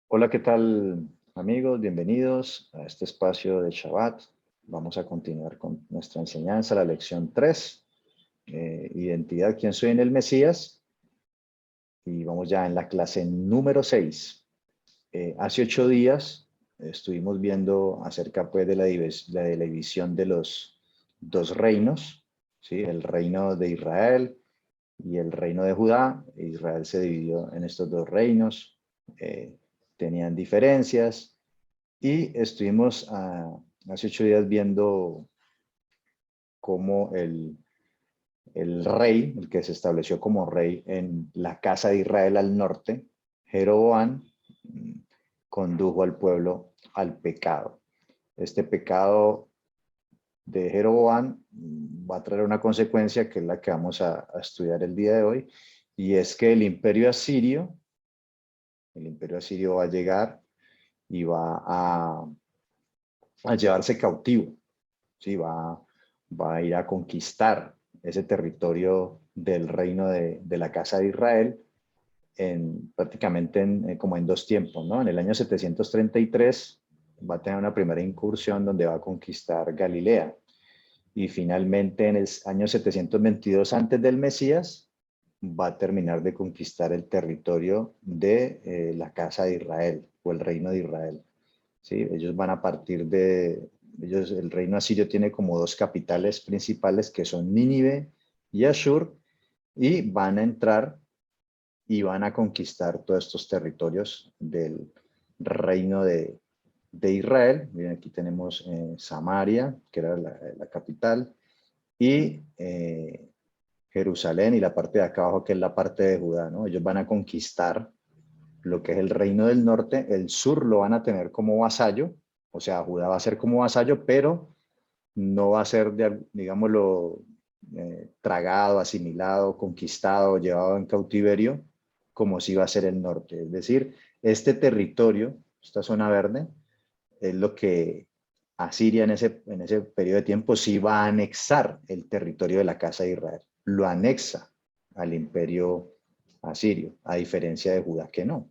Hola, ¿qué tal amigos? Bienvenidos a este espacio de Shabbat. Vamos a continuar con nuestra enseñanza, la lección 3, Identidad, ¿quién soy en el Mesías? Y vamos ya en la clase número 6. Hace 8 días estuvimos viendo acerca pues, de la división de los dos reinos, ¿sí? El reino de Israel y el reino de Judá. Israel se dividió en estos dos reinos, tenían diferencias. Y estuvimos hace 8 días viendo cómo el rey, el que se estableció como rey en la casa de Israel al norte, Jeroboam, condujo al pueblo al pecado. Este pecado de Jeroboam va a traer una consecuencia que es la que vamos a estudiar el día de hoy, y es que el imperio asirio va a llegar y va a llevarse cautivo. ¿Sí? Va a ir a conquistar ese territorio del reino de la casa de Israel prácticamente como en dos tiempos, ¿no? En el año 733 va a tener una primera incursión donde va a conquistar Galilea, y finalmente en el año 722 antes del Mesías va a terminar de conquistar el territorio de la casa de Israel o el reino de Israel. ¿Sí? Ellos van a partir el reino asirio tiene como dos capitales principales que son Nínive y Ashur, y van a entrar y van a conquistar todos estos territorios del reino de Israel. Miren, aquí tenemos Samaria, que era la capital, y Jerusalén, y la parte de acá abajo, que es la parte de Judá, ¿no? Ellos van a conquistar lo que es el reino del norte. El sur lo van a tener como vasallo, o sea, Judá va a ser como vasallo, pero no va a ser, digámoslo, tragado, asimilado, conquistado, llevado en cautiverio, como si va a ser el norte. Es decir, este territorio, esta zona verde, es lo que Asiria en ese periodo de tiempo sí va a anexar el territorio de la casa de Israel. Lo anexa al imperio asirio, a diferencia de Judá que no.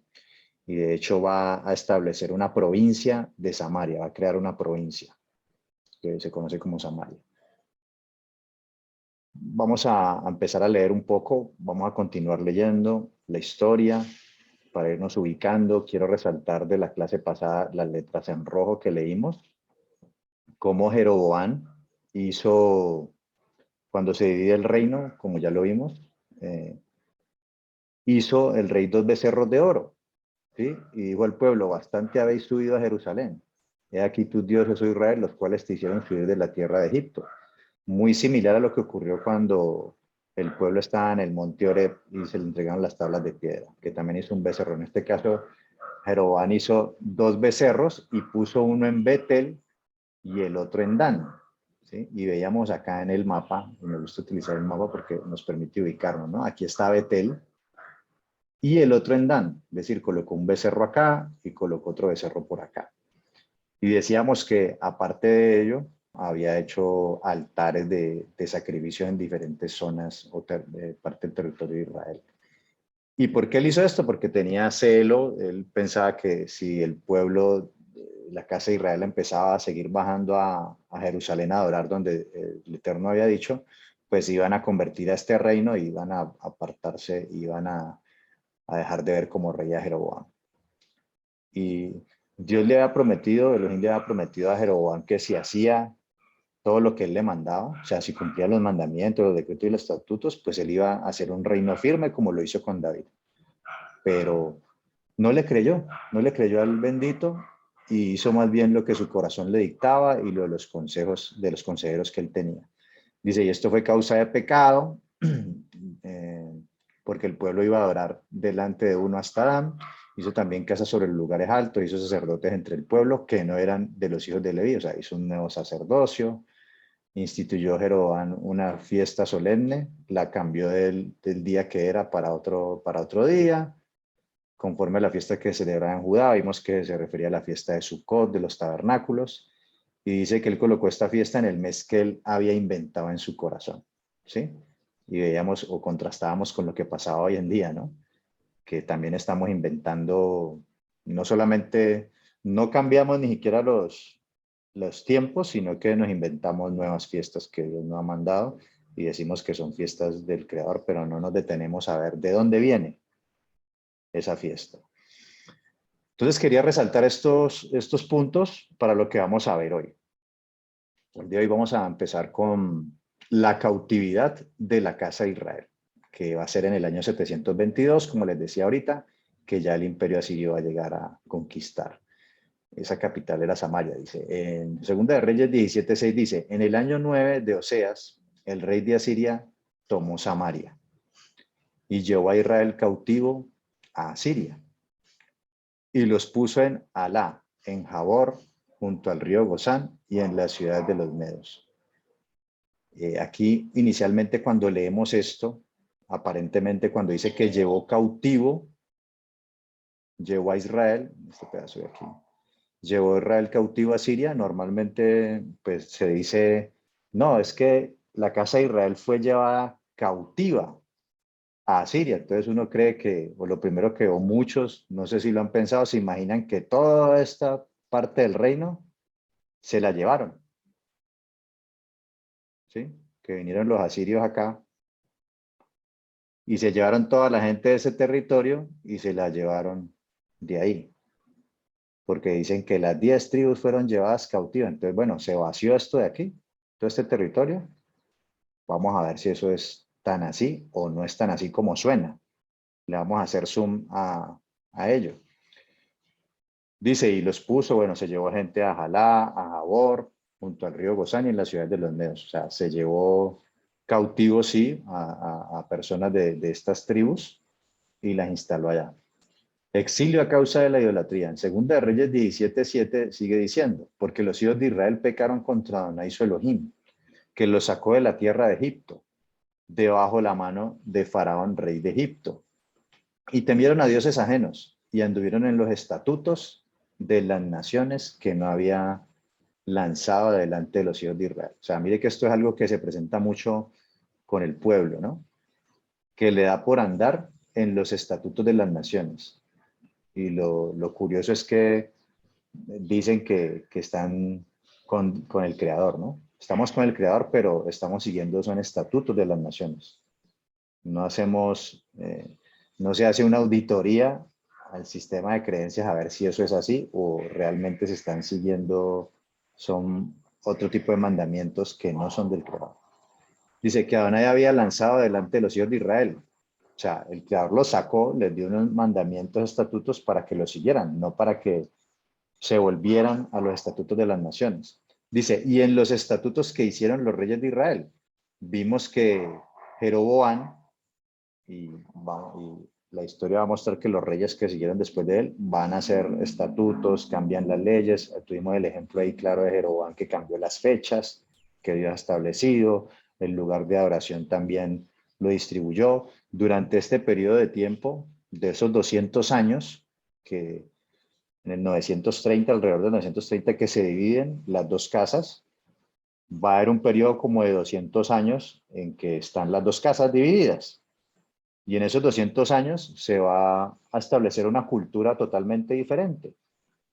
Y de hecho va a establecer una provincia de Samaria, va a crear una provincia que se conoce como Samaria. Vamos a empezar a leer un poco, vamos a continuar leyendo la historia para irnos ubicando. Quiero resaltar de la clase pasada las letras en rojo que leímos, cómo Jeroboam hizo, cuando se divide el reino, como ya lo vimos, hizo el rey dos becerros de oro, ¿sí? Y dijo al pueblo: bastante habéis subido a Jerusalén. He aquí tus dioses, oh Israel, los cuales te hicieron subir de la tierra de Egipto. Muy similar a lo que ocurrió cuando el pueblo estaba en el monte Oreb y se le entregaron las tablas de piedra, que también hizo un becerro. En este caso, Jeroboam hizo dos becerros y puso uno en Betel y el otro en Dan. ¿Sí? Y veíamos acá en el mapa, y me gusta utilizar el mapa porque nos permite ubicarnos, ¿no? Aquí está Betel y el otro en Dan, es decir, colocó un becerro acá y colocó otro becerro por acá. Y decíamos que aparte de ello, había hecho altares de sacrificio en diferentes zonas de parte del territorio de Israel. ¿Y por qué él hizo esto? Porque tenía celo. Él pensaba que si el pueblo, la casa de Israel, empezaba a seguir bajando a Jerusalén a adorar donde el Eterno había dicho, pues iban a convertir a este reino, y iban a apartarse, iban a dejar de ver como rey a Jeroboam. Y Dios le había prometido, Elohim le había prometido a Jeroboam que si hacía todo lo que él le mandaba, o sea, si cumplía los mandamientos, los decretos y los estatutos, pues él iba a hacer un reino firme como lo hizo con David. Pero no le creyó al bendito, y hizo más bien lo que su corazón le dictaba y lo de los consejos de los consejeros que él tenía. Dice: y esto fue causa de pecado, porque el pueblo iba a adorar delante de uno hasta Dan. Hizo también casas sobre los lugares altos, hizo sacerdotes entre el pueblo que no eran de los hijos de Leví, o sea, hizo un nuevo sacerdocio. Instituyó Jeroboam una fiesta solemne, la cambió del día que era para otro día, conforme a la fiesta que celebraba en Judá. Vimos que se refería a la fiesta de Sukkot, de los tabernáculos, y dice que él colocó esta fiesta en el mes que él había inventado en su corazón, ¿sí? Y veíamos o contrastábamos con lo que pasaba hoy en día, ¿no? Que también estamos inventando No solamente, no cambiamos ni siquiera los tiempos, sino que nos inventamos nuevas fiestas que Dios nos ha mandado y decimos que son fiestas del Creador, pero no nos detenemos a ver de dónde viene esa fiesta. Entonces quería resaltar estos puntos para lo que vamos a ver hoy. El día de hoy vamos a empezar con la cautividad de la casa de Israel, que va a ser en el año 722, como les decía ahorita, que ya el imperio asirio va a llegar a conquistar. Esa capital era Samaria, dice. En Segunda de Reyes 17:6 dice, en el año 9 de Oseas, el rey de Asiria tomó Samaria y llevó a Israel cautivo a Asiria y los puso en Alá, en Jabor, junto al río Gozán y en la ciudad de los Medos. Aquí inicialmente cuando leemos esto, aparentemente cuando dice que llevó cautivo, llevó a Israel, este pedazo de aquí, llevó a Israel cautivo a Siria, normalmente pues se dice, no, es que la casa de Israel fue llevada cautiva a Siria. Entonces uno cree que, o lo primero que, o muchos, no sé si lo han pensado, se imaginan que toda esta parte del reino se la llevaron, ¿sí? Que vinieron los asirios acá y se llevaron toda la gente de ese territorio y se la llevaron de ahí. Porque dicen que las 10 tribus fueron llevadas cautivas. Entonces, bueno, se vació esto de aquí, todo este territorio. Vamos a ver si eso es tan así o no es tan así como suena. Le vamos a hacer zoom a ello. Dice, y los puso, bueno, se llevó gente a Jalá, a Jabor, junto al río Gozán y en la ciudad de los Medos. O sea, se llevó cautivos, sí, a personas de estas tribus y las instaló allá. Exilio a causa de la idolatría. En Segunda de Reyes 17:7 sigue diciendo, porque los hijos de Israel pecaron contra Adonai su Elohim, que los sacó de la tierra de Egipto, debajo la mano de Faraón, rey de Egipto. Y temieron a dioses ajenos y anduvieron en los estatutos de las naciones que no había lanzado delante de los hijos de Israel. O sea, mire que esto es algo que se presenta mucho con el pueblo, ¿no? Que le da por andar en los estatutos de las naciones. Y lo curioso es que dicen que están con el Creador, ¿no? Estamos con el Creador, pero estamos siguiendo son estatutos de las naciones. No hacemos, no se hace una auditoría al sistema de creencias a ver si eso es así o realmente se están siguiendo, son otro tipo de mandamientos que no son del Creador. Dice que Adonai había lanzado delante de los hijos de Israel. O sea, el Creador los sacó, les dio unos mandamientos, estatutos para que los siguieran, no para que se volvieran a los estatutos de las naciones. Dice, y en los estatutos que hicieron los reyes de Israel, vimos que Jeroboam, y la historia va a mostrar que los reyes que siguieron después de él van a hacer estatutos, cambian las leyes. Tuvimos el ejemplo ahí claro de Jeroboam que cambió las fechas que Dios ha establecido, el lugar de adoración también lo distribuyó. Durante este periodo de tiempo, de esos 200 años, que en el 930, alrededor de 930, que se dividen las dos casas, va a haber un periodo como de 200 años en que están las dos casas divididas. Y en esos 200 años se va a establecer una cultura totalmente diferente,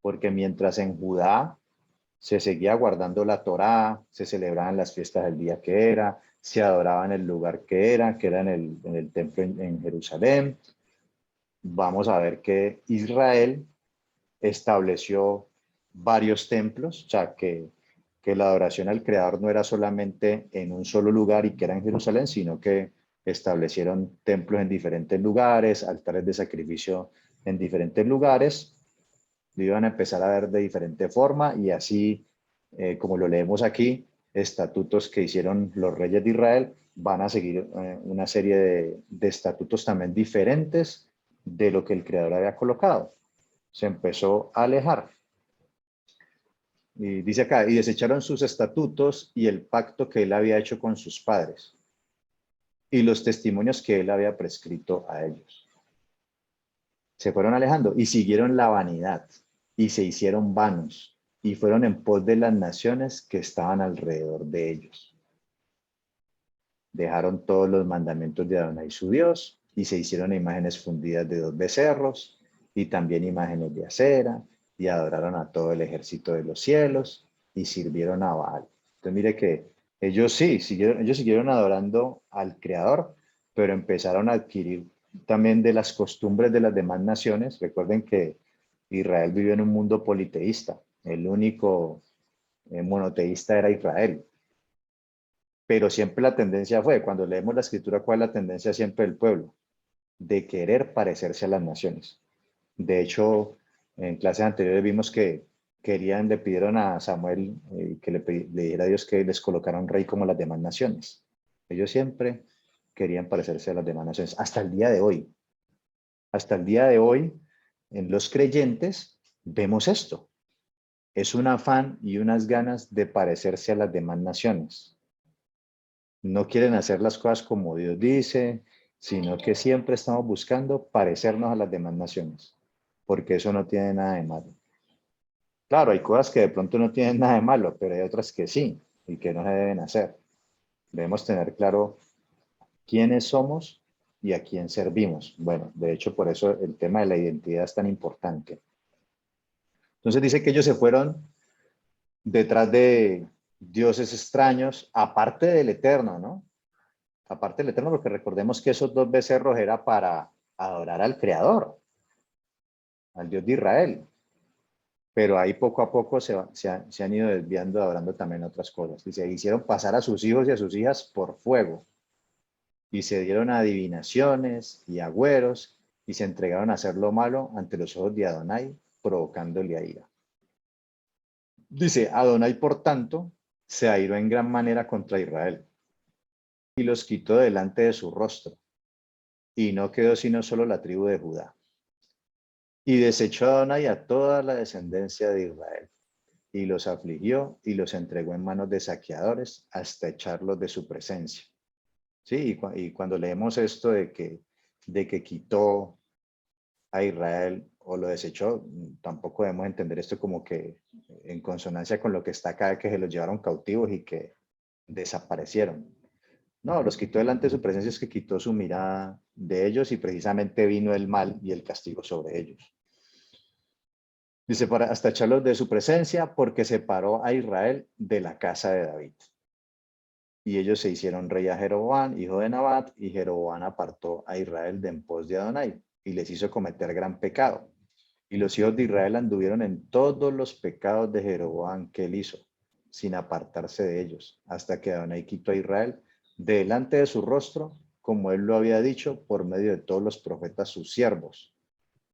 porque mientras en Judá se seguía guardando la Torá, se celebraban las fiestas del día que era, se adoraba en el lugar que era en el templo en Jerusalén. Vamos a ver que Israel estableció varios templos, o sea, que la adoración al Creador no era solamente en un solo lugar y que era en Jerusalén, sino que establecieron templos en diferentes lugares, altares de sacrificio en diferentes lugares, lo iban a empezar a ver de diferente forma y así, como lo leemos aquí, estatutos que hicieron los reyes de Israel van a seguir una serie de estatutos también diferentes de lo que el Creador había colocado. Se empezó a alejar. Y dice acá, y desecharon sus estatutos y el pacto que él había hecho con sus padres y los testimonios que él había prescrito a ellos. Se fueron alejando y siguieron la vanidad y se hicieron vanos y fueron en pos de las naciones que estaban alrededor de ellos. Dejaron todos los mandamientos de Adonai su Dios y se hicieron imágenes fundidas de 2 becerros y también imágenes de acera, y adoraron a todo el ejército de los cielos, y sirvieron a Baal. Entonces mire que ellos siguieron adorando al Creador, pero empezaron a adquirir también de las costumbres de las demás naciones. Recuerden que Israel vivió en un mundo politeísta, el único monoteísta era Israel. Pero siempre la tendencia fue, cuando leemos la escritura, ¿cuál es la tendencia siempre del pueblo? De querer parecerse a las naciones. De hecho, en clases anteriores vimos que le pidieron a Samuel que le dijera a Dios que les colocara un rey como las demás naciones. Ellos siempre querían parecerse a las demás naciones, hasta el día de hoy. Hasta el día de hoy, en los creyentes, vemos esto. Es un afán y unas ganas de parecerse a las demás naciones. No quieren hacer las cosas como Dios dice, sino que siempre estamos buscando parecernos a las demás naciones, porque eso no tiene nada de malo. Claro, hay cosas que de pronto no tienen nada de malo, pero hay otras que sí, y que no se deben hacer. Debemos tener claro quiénes somos y a quién servimos. Bueno, de hecho, por eso el tema de la identidad es tan importante. Entonces dice que ellos se fueron detrás de dioses extraños, aparte del Eterno, ¿no? Aparte del Eterno, porque recordemos que esos dos becerros era para adorar al Creador, al Dios de Israel. Pero ahí poco a poco se han ido desviando, adorando también otras cosas. Y se hicieron pasar a sus hijos y a sus hijas por fuego. Y se dieron a adivinaciones y agüeros, y se entregaron a hacer lo malo ante los ojos de Adonai, provocándole a ira. Dice, Adonai, por tanto, se airó en gran manera contra Israel, y los quitó delante de su rostro, y no quedó sino solo la tribu de Judá. Y desechó a Adonai a toda la descendencia de Israel, y los afligió y los entregó en manos de saqueadores hasta echarlos de su presencia. Sí, y cuando leemos esto de que quitó a Israel o lo desechó, tampoco debemos entender esto como que en consonancia con lo que está acá, que se los llevaron cautivos y que desaparecieron. No, los quitó delante de su presencia, es que quitó su mirada de ellos y precisamente vino el mal y el castigo sobre ellos. Dice, para hasta echarlos de su presencia, porque separó a Israel de la casa de David. Y ellos se hicieron rey a Jeroboam, hijo de Nabat, y Jeroboam apartó a Israel de en pos de Adonai, y les hizo cometer gran pecado. Y los hijos de Israel anduvieron en todos los pecados de Jeroboam que él hizo, sin apartarse de ellos, hasta que Adonai quitó a Israel delante de su rostro, como él lo había dicho, por medio de todos los profetas sus siervos.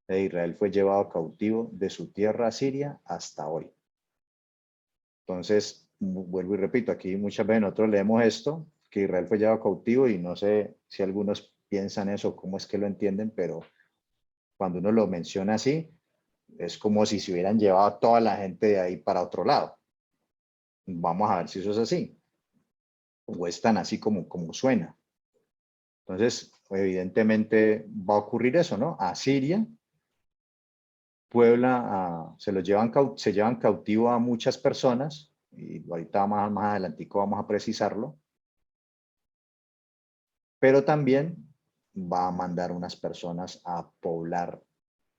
E Israel fue llevado cautivo de su tierra a Siria hasta hoy. Entonces, vuelvo y repito, aquí muchas veces nosotros leemos esto, que Israel fue llevado cautivo y no sé si algunos piensan eso, cómo es que lo entienden, pero cuando uno lo menciona así, es como si se hubieran llevado a toda la gente de ahí para otro lado. Vamos a ver si eso es así, o es tan así como suena. Entonces, evidentemente va a ocurrir eso, ¿no? A Siria, Puebla, se llevan cautivo a muchas personas, y ahorita más adelantico vamos a precisarlo, pero también va a mandar unas personas a poblar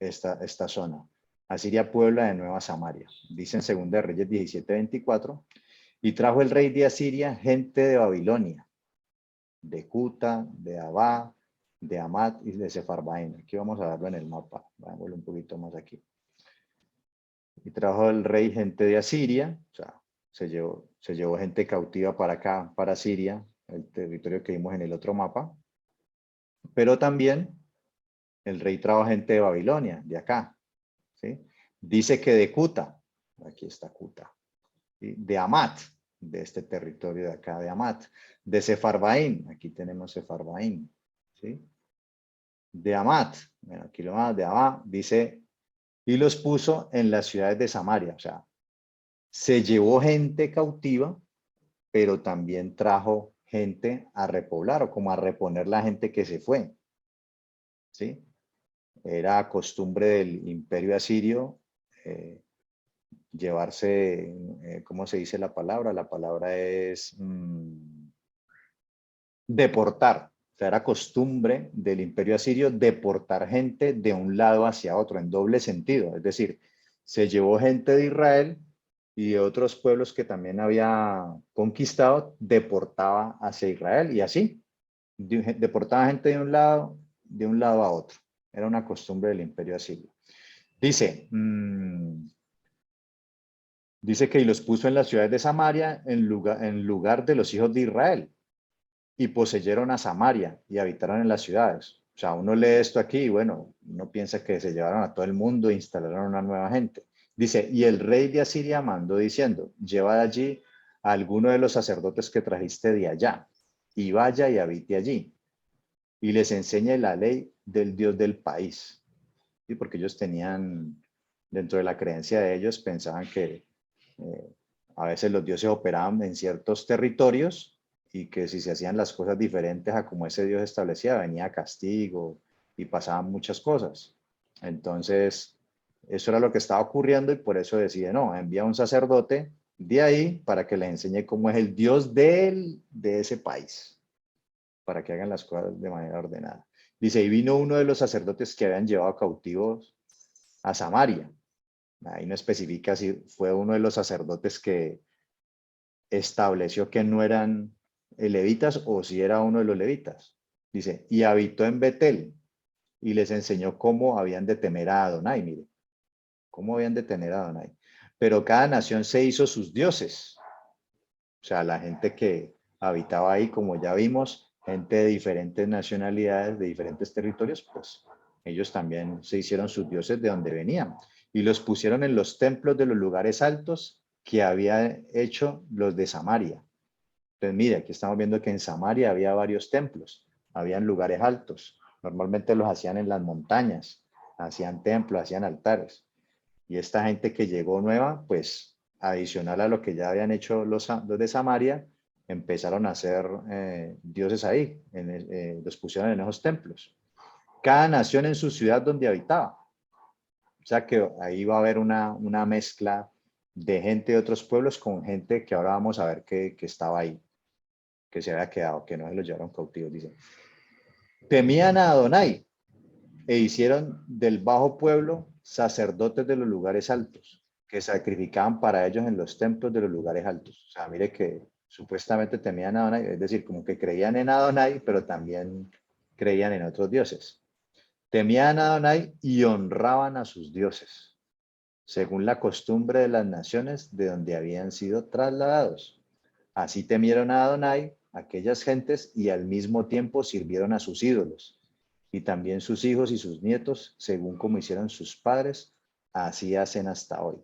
esta zona. Asiria Puebla de Nueva Samaria. Dice en 2 de Reyes 17:24, y trajo el rey de Asiria gente de Babilonia, de Cuta, de Abá, de Amat y de Sefarbaim. Aquí vamos a verlo en el mapa. Vamos un poquito más aquí. Y trajo el rey gente de Asiria, o sea, se llevó gente cautiva para acá, para Siria, el territorio que vimos en el otro mapa. Pero también el rey trajo gente de Babilonia, de acá. ¿Sí? Dice que de Cuta, aquí está Cuta, ¿sí? De Amat, de este territorio de acá, de Amat, de Sefarbaim, aquí tenemos Sefarbaim, ¿sí? De Amat, bueno, aquí lo más de Amat, dice, y los puso en las ciudades de Samaria, o sea, se llevó gente cautiva, pero también trajo gente a repoblar o como a reponer la gente que se fue, ¿sí? Era costumbre del imperio asirio llevarse, ¿cómo se dice la palabra? La palabra es deportar, sea, era costumbre del Imperio Asirio deportar gente de un lado hacia otro, en doble sentido. Es decir, se llevó gente de Israel y de otros pueblos que también había conquistado, deportaba hacia Israel y así. Deportaba gente de un lado a otro. Era una costumbre del Imperio Asirio. Dice, dice que y los puso en las ciudades de Samaria en lugar de los hijos de Israel y poseyeron a Samaria y habitaron en las ciudades. O sea, uno lee esto aquí y bueno, uno piensa que se llevaron a todo el mundo e instalaron una nueva gente. Dice, y el rey de Asiria mandó diciendo, lleva de allí a alguno de los sacerdotes que trajiste de allá y vaya y habite allí y les enseñe la ley del Dios del país. ¿Sí? Porque ellos tenían, dentro de la creencia de ellos, pensaban que a veces los dioses operaban en ciertos territorios y que si se hacían las cosas diferentes a como ese dios establecía, venía castigo y pasaban muchas cosas. Entonces, eso era lo que estaba ocurriendo y por eso decide, no, envía un sacerdote de ahí para que le enseñe cómo es el dios de ese país, para que hagan las cosas de manera ordenada. Dice, y vino uno de los sacerdotes que habían llevado cautivos a Samaria. Ahí no especifica si fue uno de los sacerdotes que estableció que no eran levitas o si era uno de los levitas. Dice, y habitó en Betel y les enseñó cómo habían de temer a Adonai. Mire, cómo habían de temer a Adonai. Pero cada nación se hizo sus dioses. O sea, la gente que habitaba ahí, como ya vimos, gente de diferentes nacionalidades, de diferentes territorios, pues ellos también se hicieron sus dioses de donde venían y los pusieron en los templos de los lugares altos que había hecho los de Samaria. Entonces, mire, aquí estamos viendo que en Samaria había varios templos, habían lugares altos. Normalmente los hacían en las montañas, hacían templos, hacían altares. Y esta gente que llegó nueva, pues adicional a lo que ya habían hecho los de Samaria, empezaron a hacer dioses ahí, los pusieron en esos templos. Cada nación en su ciudad donde habitaba. O sea que ahí va a haber una mezcla de gente de otros pueblos con gente que ahora vamos a ver que estaba ahí, que se había quedado, que no se los llevaron cautivos, dice. Temían a Adonai e hicieron del bajo pueblo sacerdotes de los lugares altos, que sacrificaban para ellos en los templos de los lugares altos. O sea, mire que supuestamente temían a Adonai, es decir, como que creían en Adonai, pero también creían en otros dioses. Temían a Adonai y honraban a sus dioses, según la costumbre de las naciones de donde habían sido trasladados. Así temieron a Adonai, aquellas gentes, y al mismo tiempo sirvieron a sus ídolos. Y también sus hijos y sus nietos, según como hicieron sus padres, así hacen hasta hoy.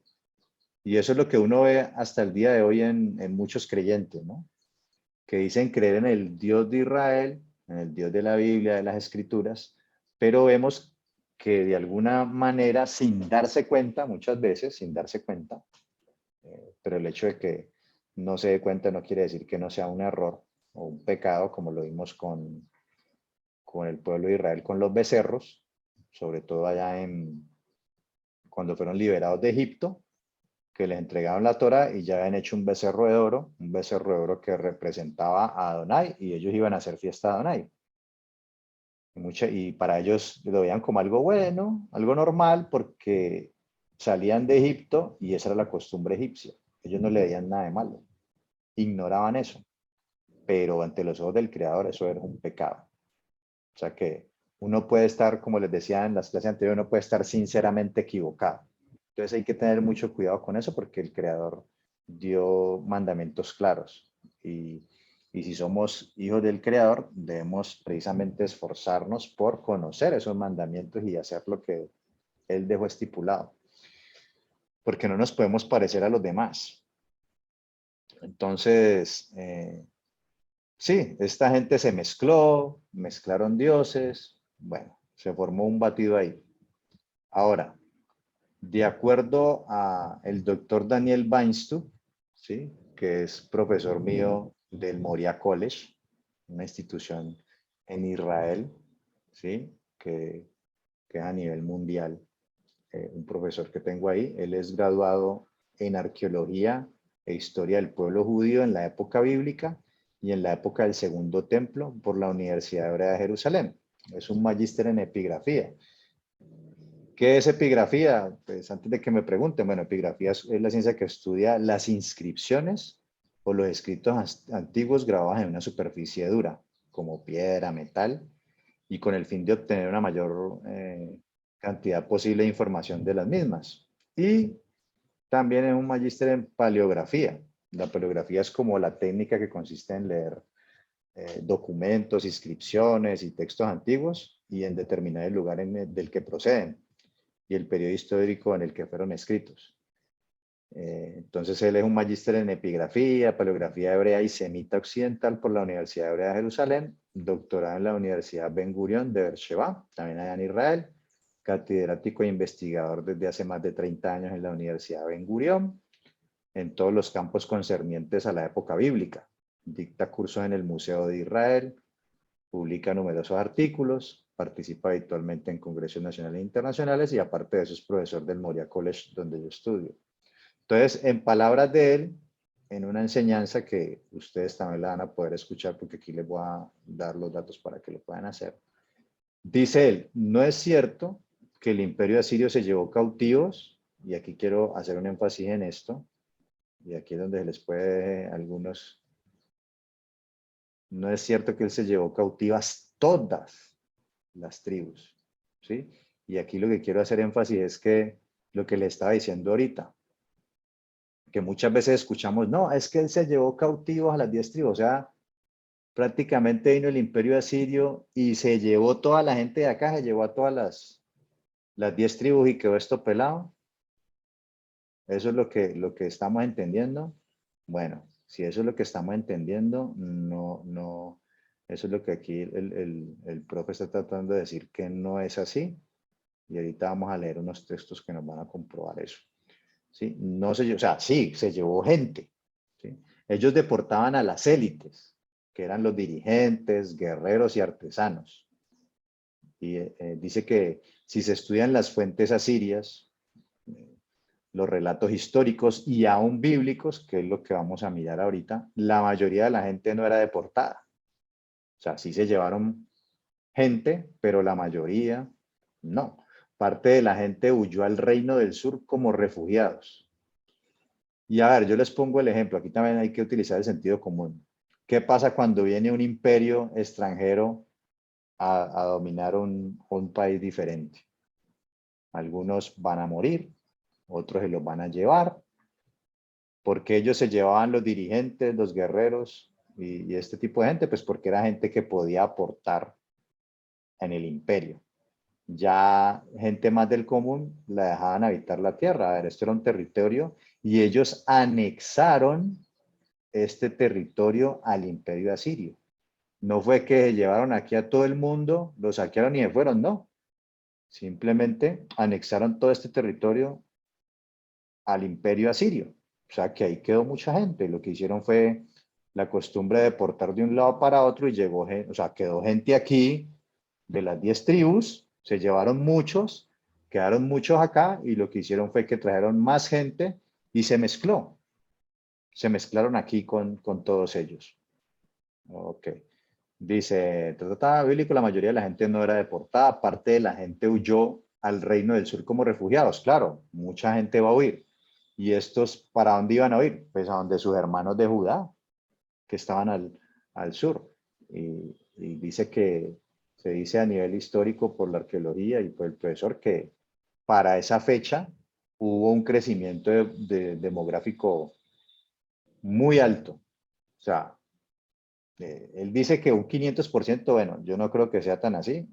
Y eso es lo que uno ve hasta el día de hoy en muchos creyentes, ¿no? Que dicen creer en el Dios de Israel, en el Dios de la Biblia, de las Escrituras, pero vemos que de alguna manera, sin darse cuenta, muchas veces, sin darse cuenta, pero el hecho de que no se dé cuenta no quiere decir que no sea un error o un pecado, como lo vimos con el pueblo de Israel, con los becerros, sobre todo allá cuando fueron liberados de Egipto, que les entregaron la Torá y ya habían hecho un becerro de oro que representaba a Adonai y ellos iban a hacer fiesta a Adonai. Y para ellos lo veían como algo bueno, algo normal, porque salían de Egipto y esa era la costumbre egipcia. Ellos no le veían nada de malo, ignoraban eso, pero ante los ojos del Creador eso era un pecado. O sea que uno puede estar, como les decía en las clases anteriores, uno puede estar sinceramente equivocado. Entonces hay que tener mucho cuidado con eso porque el Creador dio mandamientos claros. Y si somos hijos del Creador, debemos precisamente esforzarnos por conocer esos mandamientos y hacer lo que Él dejó estipulado. Porque no nos podemos parecer a los demás. Entonces, sí, esta gente se mezclaron dioses, bueno, se formó un batido ahí. Ahora, de acuerdo a el doctor Daniel Weinstock, ¿sí? Que es profesor mío del Moria College, una institución en Israel, ¿sí? Que es a nivel mundial, un profesor que tengo ahí. Él es graduado en arqueología e historia del pueblo judío en la época bíblica y en la época del Segundo Templo por la Universidad Hebrea de Jerusalén. Es un magíster en epigrafía. ¿Qué es epigrafía? Pues antes de que me pregunten, bueno, epigrafía es la ciencia que estudia las inscripciones o los escritos antiguos grabados en una superficie dura, como piedra, metal, y con el fin de obtener una mayor cantidad posible de información de las mismas. Y también es un magíster en paleografía. La paleografía es como la técnica que consiste en leer documentos, inscripciones y textos antiguos y en determinar el lugar del que proceden y el periodo histórico en el que fueron escritos. Entonces él es un magíster en epigrafía, paleografía hebrea y semita occidental por la Universidad Hebrea de Jerusalén, doctorado en la Universidad Ben Gurion de Beersheba, también allá en Israel, catedrático e investigador desde hace más de 30 años en la Universidad Ben Gurion, en todos los campos concernientes a la época bíblica. Dicta cursos en el Museo de Israel, publica numerosos artículos, participa habitualmente en congresos nacionales e internacionales y aparte de eso es profesor del Moria College donde yo estudio. Entonces, en palabras de él, en una enseñanza que ustedes también la van a poder escuchar porque aquí les voy a dar los datos para que lo puedan hacer. Dice él, no es cierto que el imperio asirio se llevó cautivos, y aquí quiero hacer un énfasis en esto, y aquí es donde les puede algunos, no es cierto que él se llevó cautivas todas las tribus, ¿sí? Y aquí lo que quiero hacer énfasis es que lo que le estaba diciendo ahorita, que muchas veces escuchamos, no, es que él se llevó cautivos a las 10 tribus, o sea, prácticamente vino el imperio asirio y se llevó toda la gente de acá, se llevó a todas las 10 tribus y quedó esto pelado. Eso es lo que estamos entendiendo. Bueno, si eso es lo que estamos entendiendo, no, eso es lo que aquí el profe está tratando de decir que no es así. Y ahorita vamos a leer unos textos que nos van a comprobar eso. ¿Sí? No se, o sea, sí, se llevó gente. ¿Sí? Ellos deportaban a las élites, que eran los dirigentes, guerreros y artesanos. Y dice que si se estudian las fuentes asirias, los relatos históricos y aún bíblicos, que es lo que vamos a mirar ahorita, la mayoría de la gente no era deportada. O sea, sí se llevaron gente, pero la mayoría no. Parte de la gente huyó al reino del sur como refugiados. Y a ver, yo les pongo el ejemplo, aquí también hay que utilizar el sentido común. ¿Qué pasa cuando viene un imperio extranjero a dominar un país diferente? Algunos van a morir, otros se los van a llevar, porque ellos se llevaban los dirigentes, los guerreros y este tipo de gente, pues porque era gente que podía aportar en el imperio. Ya gente más del común la dejaban habitar la tierra. A ver, esto era un territorio y ellos anexaron este territorio al imperio asirio. No fue que llevaron aquí a todo el mundo, lo saquearon y se fueron, no. Simplemente anexaron todo este territorio al imperio asirio. O sea que ahí quedó mucha gente. Lo que hicieron fue la costumbre de deportar de un lado para otro y llegó, o sea, quedó gente aquí de las 10 tribus, se llevaron muchos, quedaron muchos acá y lo que hicieron fue que trajeron más gente y se mezcló. Se mezclaron aquí con todos ellos. Ok. Dice, trataba bíblico, la mayoría de la gente no era deportada, parte de la gente huyó al reino del sur como refugiados. Claro, mucha gente va a huir. ¿Y estos para dónde iban a huir? Pues a donde sus hermanos de Judá, que estaban al sur. Y dice que se dice a nivel histórico por la arqueología y por el profesor que para esa fecha hubo un crecimiento demográfico muy alto. O sea, él dice que un 500%, bueno, yo no creo que sea tan así,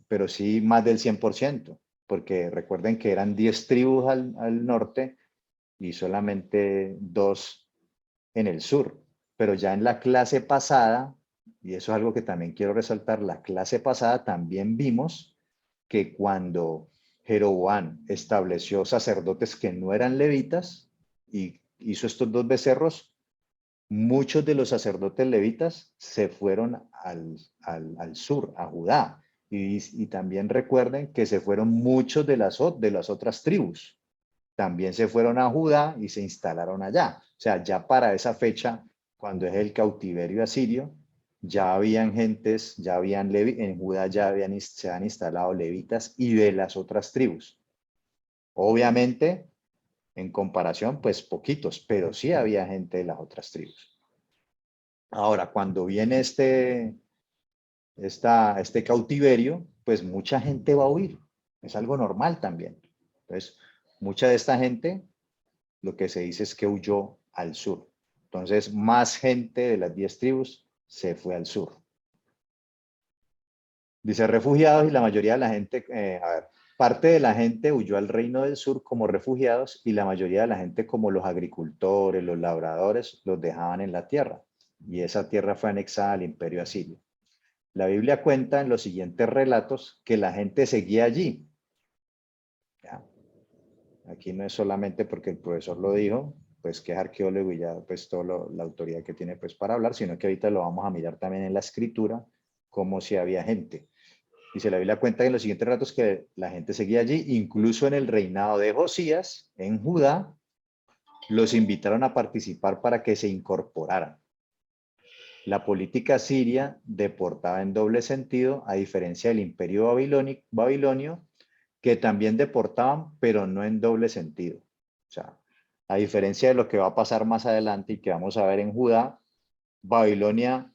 pero sí más del 100%, porque recuerden que eran 10 tribus al norte y solamente 2 en el sur. Pero ya en la clase pasada, y eso es algo que también quiero resaltar, la clase pasada también vimos que cuando Jeroboam estableció sacerdotes que no eran levitas y hizo estos 2 becerros, muchos de los sacerdotes levitas se fueron al sur, a Judá. Y también recuerden que se fueron muchos de las otras tribus. También se fueron a Judá y se instalaron allá. O sea, ya para esa fecha cuando es el cautiverio asirio, ya habían gentes, ya habían en Judá ya se han instalado levitas y de las otras tribus. Obviamente, en comparación, pues poquitos, pero sí había gente de las otras tribus. Ahora, cuando viene este cautiverio, pues mucha gente va a huir. Es algo normal también. Entonces, mucha de esta gente, lo que se dice es que huyó al sur. Entonces, más gente de las 10 tribus se fue al sur. Dice refugiados y la mayoría de la gente, parte de la gente huyó al reino del sur como refugiados y la mayoría de la gente como los agricultores, los labradores, los dejaban en la tierra. Y esa tierra fue anexada al imperio asirio. La Biblia cuenta en los siguientes relatos que la gente seguía allí. ¿Ya? Aquí no es solamente porque el profesor lo dijo, pues que es arqueólogo y ya pues toda la autoridad que tiene pues para hablar, sino que ahorita lo vamos a mirar también en la escritura, como si había gente. Dice la Biblia cuenta en los siguientes relatos que la gente seguía allí, incluso en el reinado de Josías, en Judá, los invitaron a participar para que se incorporaran. La política siria deportaba en doble sentido, a diferencia del imperio babilonio, que también deportaban, pero no en doble sentido. O sea, a diferencia de lo que va a pasar más adelante y que vamos a ver en Judá, Babilonia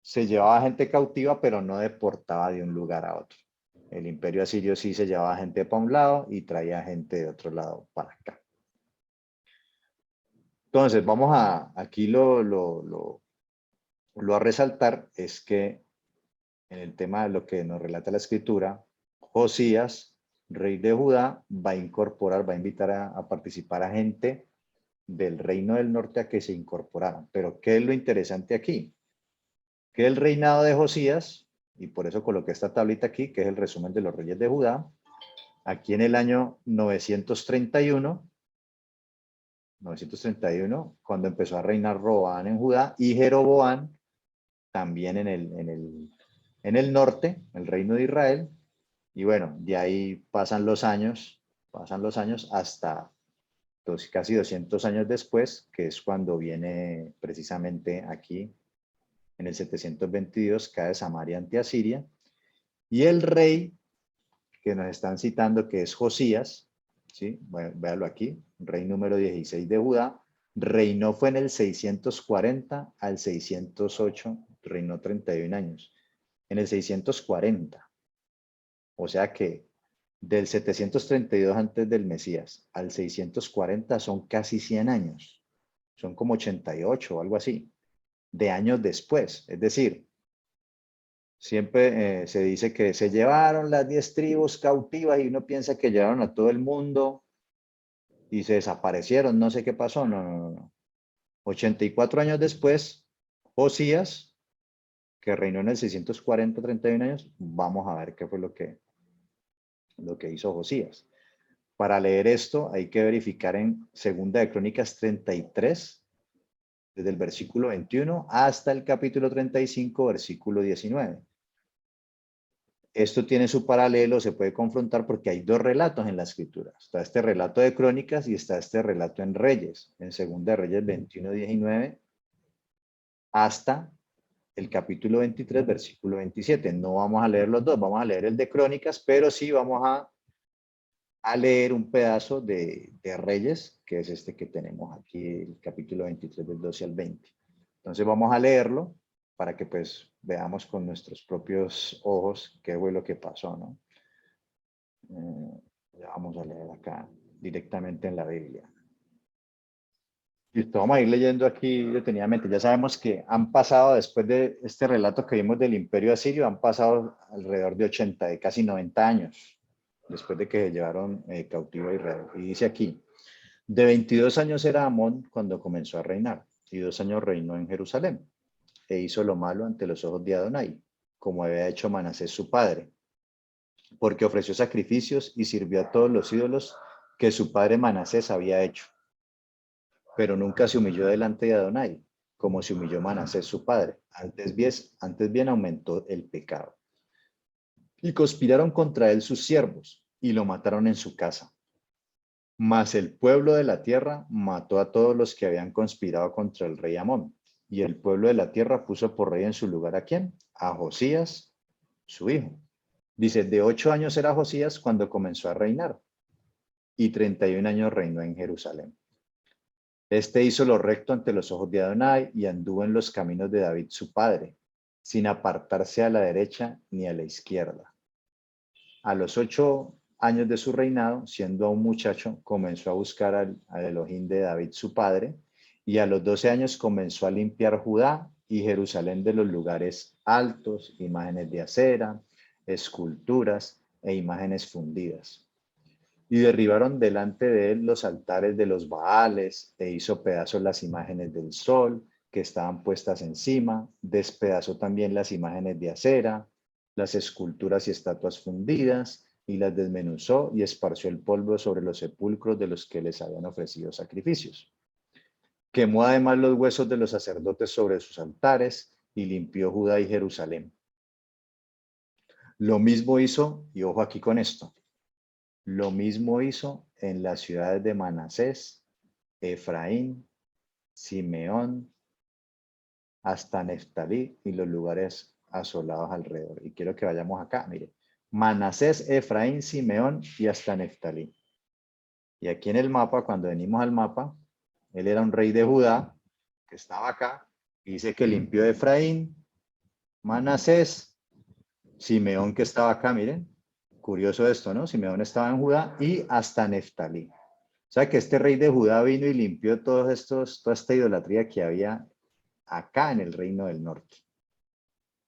se llevaba gente cautiva, pero no deportaba de un lugar a otro. El imperio asirio sí se llevaba gente para un lado y traía gente de otro lado para acá. Entonces, vamos aquí lo a resaltar es que en el tema de lo que nos relata la escritura, Josías, rey de Judá, va a incorporar, va a invitar a participar a gente del reino del norte a que se incorporaran. Pero, ¿qué es lo interesante aquí? Que el reinado de Josías, y por eso coloqué esta tablita aquí, que es el resumen de los reyes de Judá, aquí en el año 931, cuando empezó a reinar Roboam en Judá y Jeroboam también en el norte, el reino de Israel, y bueno, de ahí pasan los años hasta casi 200 años después, que es cuando viene precisamente aquí, en el 722, cae Samaria ante Asiria, y el rey que nos están citando, que es Josías, ¿sí? Bueno, véalo aquí, rey número 16 de Judá, reinó fue en el 640 al 608, reinó 31 años. En el 640, o sea que del 732 antes del Mesías al 640 son casi 100 años, son como 88 o algo así, de años después. Es decir, siempre se dice que se llevaron las 10 tribus cautivas y uno piensa que llevaron a todo el mundo y se desaparecieron, no sé qué pasó, no. 84 años después, Josías, que reinó en el 640, 31 años, vamos a ver qué fue lo que hizo Josías. Para leer esto hay que verificar en Segunda de Crónicas 33, desde el versículo 21 hasta el capítulo 35, versículo 19. Esto tiene su paralelo, se puede confrontar porque hay dos relatos en la escritura. Está este relato de Crónicas y está este relato en Reyes, en Segunda de Reyes 21, 19, hasta el capítulo 23, versículo 27. No vamos a leer los dos, vamos a leer el de Crónicas, pero sí vamos a leer un pedazo de Reyes, que es este que tenemos aquí, el capítulo 23 del 12 al 20. Entonces vamos a leerlo para que pues veamos con nuestros propios ojos qué fue lo que pasó, ¿no? Ya vamos a leer acá directamente en la Biblia. Listo, vamos a ir leyendo aquí detenidamente. Ya sabemos que han pasado, después de este relato que vimos del Imperio Asirio, han pasado alrededor de 80, de casi 90 años, después de que se llevaron cautivo a Israel. Y dice aquí, de 22 años era Amón cuando comenzó a reinar, y 2 años reinó en Jerusalén, e hizo lo malo ante los ojos de Adonai, como había hecho Manasés su padre, porque ofreció sacrificios y sirvió a todos los ídolos que su padre Manasés había hecho. Pero nunca se humilló delante de Adonai, como se humilló Manasés su padre. Antes bien aumentó el pecado. Y conspiraron contra él sus siervos, y lo mataron en su casa. Mas el pueblo de la tierra mató a todos los que habían conspirado contra el rey Amón. Y el pueblo de la tierra puso por rey en su lugar ¿a quién? A Josías, su hijo. Dice, de 8 años era Josías cuando comenzó a reinar, y 31 años reinó en Jerusalén. Este hizo lo recto ante los ojos de Adonai y anduvo en los caminos de David su padre, sin apartarse a la derecha ni a la izquierda. A los 8 años de su reinado, siendo aún muchacho, comenzó a buscar al Elohim de David su padre, y a los 12 años comenzó a limpiar Judá y Jerusalén de los lugares altos, imágenes de acera, esculturas e imágenes fundidas. Y derribaron delante de él los altares de los Baales, e hizo pedazos las imágenes del sol que estaban puestas encima, despedazó también las imágenes de acera, las esculturas y estatuas fundidas, y las desmenuzó y esparció el polvo sobre los sepulcros de los que les habían ofrecido sacrificios. Quemó además los huesos de los sacerdotes sobre sus altares y limpió Judá y Jerusalén. Lo mismo hizo, y ojo aquí con esto, lo mismo hizo en las ciudades de Manasés, Efraín, Simeón, hasta Neftalí y los lugares asolados alrededor. Y quiero que vayamos acá, mire. Manasés, Efraín, Simeón y hasta Neftalí. Y aquí en el mapa, cuando venimos al mapa, él era un rey de Judá, que estaba acá, y dice que limpió Efraín, Manasés, Simeón que estaba acá, miren. Curioso esto, ¿no? Simeón estaba en Judá y hasta Neftalí. O sea que este rey de Judá vino y limpió toda esta idolatría que había acá en el reino del norte.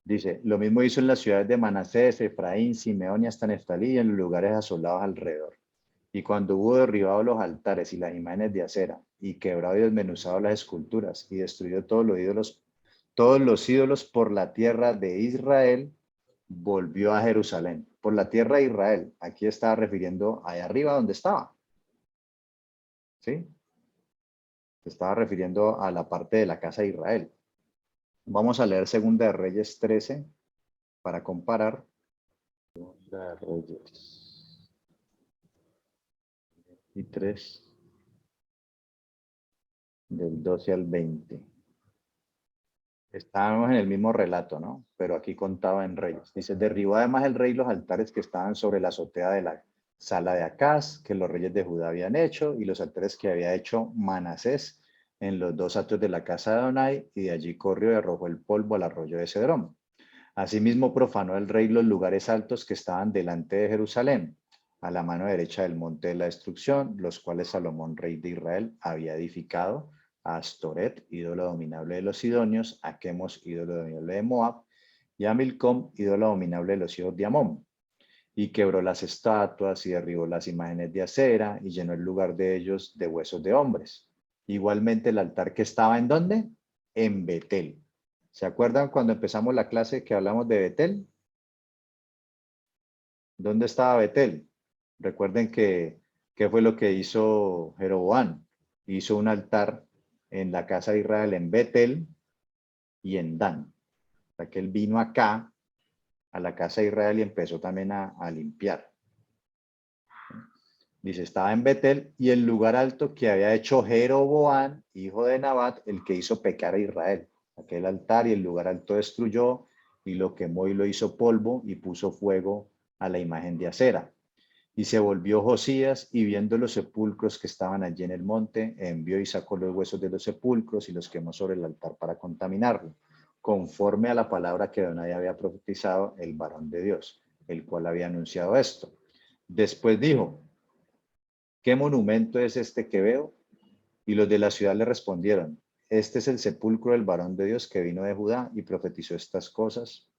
Dice, lo mismo hizo en las ciudades de Manasés, Efraín, Simeón y hasta Neftalí y en los lugares asolados alrededor. Y cuando hubo derribado los altares y las imágenes de acera, y quebrado y desmenuzado las esculturas, y destruido todos los ídolos por la tierra de Israel, volvió a Jerusalén. Por la tierra de Israel. Aquí estaba refiriendo allá arriba donde estaba. ¿Sí? Se estaba refiriendo a la parte de la casa de Israel. Vamos a leer Segunda de Reyes 13 para comparar. Segunda de Reyes y 3 del 12 al 20. Estábamos en el mismo relato, ¿no? Pero aquí contaba en Reyes. Dice, derribó además el rey los altares que estaban sobre la azotea de la sala de Acaz, que los reyes de Judá habían hecho, y los altares que había hecho Manasés en los 2 atrios de la casa de Adonai, y de allí corrió y arrojó el polvo al arroyo de Cedrón. Asimismo profanó el rey los lugares altos que estaban delante de Jerusalén, a la mano derecha del monte de la destrucción, los cuales Salomón, rey de Israel, había edificado, a Astoret, ídolo dominable de los sidonios, a Quemos, ídolo dominable de Moab, y a Milcom, ídolo dominable de los hijos de Amón. Y quebró las estatuas y derribó las imágenes de acera y llenó el lugar de ellos de huesos de hombres. Igualmente el altar que estaba ¿en dónde? En Betel. ¿Se acuerdan cuando empezamos la clase que hablamos de Betel? ¿Dónde estaba Betel? Recuerden ¿qué fue lo que hizo Jeroboam? Hizo un altar en la casa de Israel en Betel y en Dan. O sea que él vino acá a la casa de Israel y empezó también a limpiar. Dice, estaba en Betel y el lugar alto que había hecho Jeroboam, hijo de Nabat, el que hizo pecar a Israel. Aquel altar y el lugar alto destruyó y lo quemó y lo hizo polvo y puso fuego a la imagen de acera. Y se volvió Josías y viendo los sepulcros que estaban allí en el monte, envió y sacó los huesos de los sepulcros y los quemó sobre el altar para contaminarlo, conforme a la palabra que Adonai había profetizado el varón de Dios, el cual había anunciado esto. Después dijo, ¿qué monumento es este que veo? Y los de la ciudad le respondieron, este es el sepulcro del varón de Dios que vino de Judá y profetizó estas cosas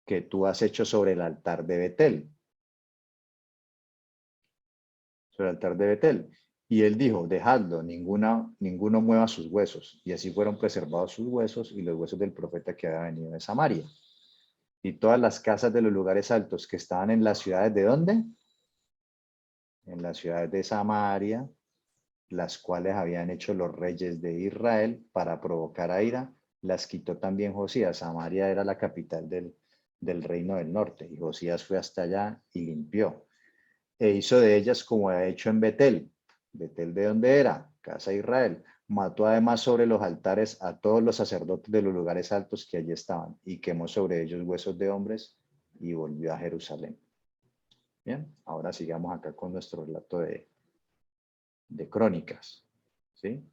que tú has hecho sobre el altar de Betel. Sobre el altar de Betel. Y él dijo, dejadlo, ninguno mueva sus huesos. Y así fueron preservados sus huesos y los huesos del profeta que había venido de Samaria. Y todas las casas de los lugares altos que estaban en las ciudades, ¿de dónde? En las ciudades de Samaria, las cuales habían hecho los reyes de Israel para provocar a ira, las quitó también Josías. Samaria era la capital del reino del norte, y Josías fue hasta allá y limpió. E hizo de ellas como ha hecho en Betel, Betel, ¿de dónde era? Casa de Israel. Mató además sobre los altares a todos los sacerdotes de los lugares altos que allí estaban y quemó sobre ellos huesos de hombres y volvió a Jerusalén. Bien, ahora sigamos acá con nuestro relato de Crónicas. ¿Sí?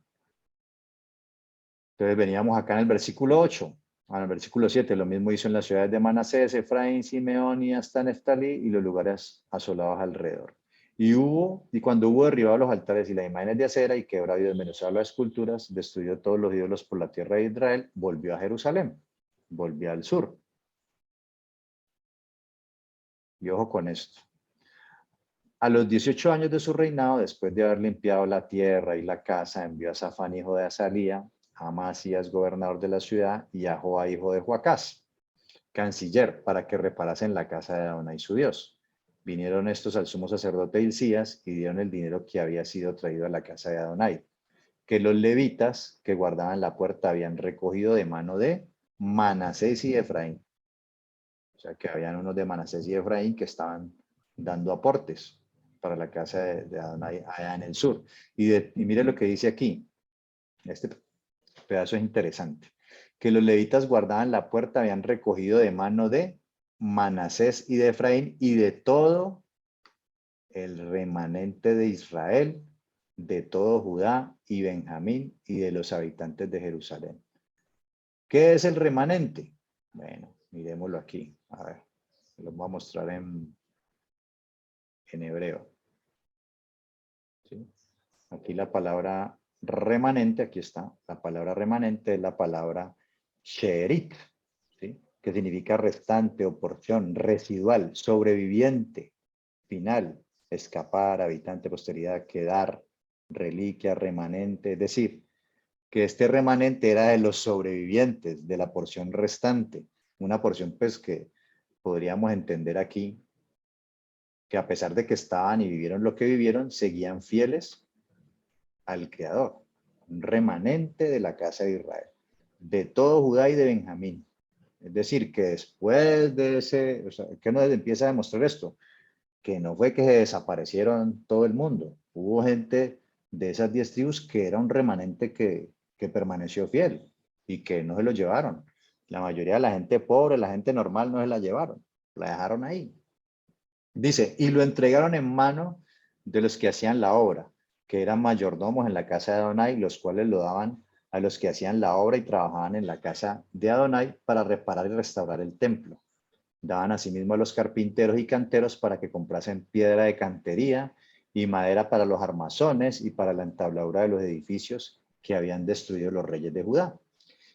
Entonces veníamos acá en el versículo 8, en el versículo 7, lo mismo hizo en las ciudades de Manasés, Efraín, Simeón y hasta Neftalí y los lugares asolados alrededor. Y cuando hubo derribado los altares y las imágenes de acera y quebrado y desmenuzado las esculturas, destruyó todos los ídolos por la tierra de Israel, volvió a Jerusalén, volvió al sur. Y ojo con esto. A los 18 años de su reinado, después de haber limpiado la tierra y la casa, envió a Safán, hijo de Azalía, a Amasías, gobernador de la ciudad, y a Joa, hijo de Joacás, canciller, para que reparasen la casa de Adonai su Dios. Vinieron estos al sumo sacerdote Hilcías y dieron el dinero que había sido traído a la casa de Adonai, que los levitas que guardaban la puerta habían recogido de mano de Manasés y Efraín. O sea que habían unos de Manasés y Efraín que estaban dando aportes para la casa de Adonai allá en el sur. Y mire lo que dice aquí. Este pedazo es interesante. Que los levitas guardaban la puerta, habían recogido de mano de Manasés y de Efraín y de todo el remanente de Israel, de todo Judá y Benjamín y de los habitantes de Jerusalén. ¿Qué es el remanente? Bueno, miremoslo aquí. A ver, lo voy a mostrar en hebreo. ¿Sí? Aquí la palabra remanente, aquí está, la palabra remanente es la palabra sherit, ¿sí? Que significa restante o porción, residual, sobreviviente, final, escapar, habitante, posteridad, quedar, reliquia, remanente, es decir, que este remanente era de los sobrevivientes, de la porción restante, una porción pues que podríamos entender aquí, que a pesar de que estaban y vivieron lo que vivieron, seguían fieles al Creador, un remanente de la casa de Israel, de todo Judá y de Benjamín. Es decir, que después de ese, o sea, ¿qué nos empieza a demostrar esto? Que no fue que se desaparecieron todo el mundo. Hubo gente de esas 10 tribus que era un remanente que permaneció fiel y que no se lo llevaron. La mayoría de la gente pobre, la gente normal no se la llevaron, la dejaron ahí. Dice, y lo entregaron en mano de los que hacían la obra, que eran mayordomos en la casa de Adonai, los cuales lo daban a los que hacían la obra y trabajaban en la casa de Adonai para reparar y restaurar el templo. Daban asimismo a los carpinteros y canteros para que comprasen piedra de cantería y madera para los armazones y para la entabladura de los edificios que habían destruido los reyes de Judá.